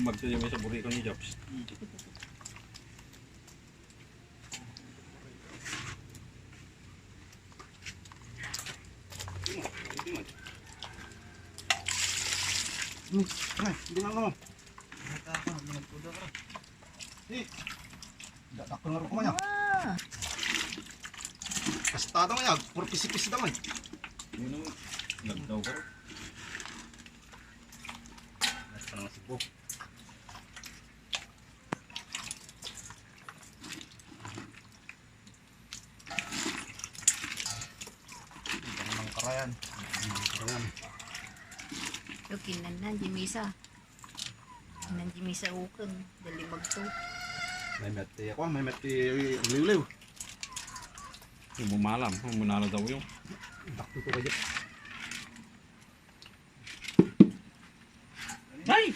Magsayo may sa buriko ni Jobs. Hindi na naman. Dadak ko na rin kumanya. Kastada mo yan, puro pisi-pisi naman. Yun naman, nagdaw ko. Nasa pa naman si Bob. Ang mga karayan. Yo kinahanglan di misa. Nan di misa ukang dali magto. May meti ako, may meti liw-liw. Yung bumalam, bumanala daw yung. Dakto ko kayo. Ay!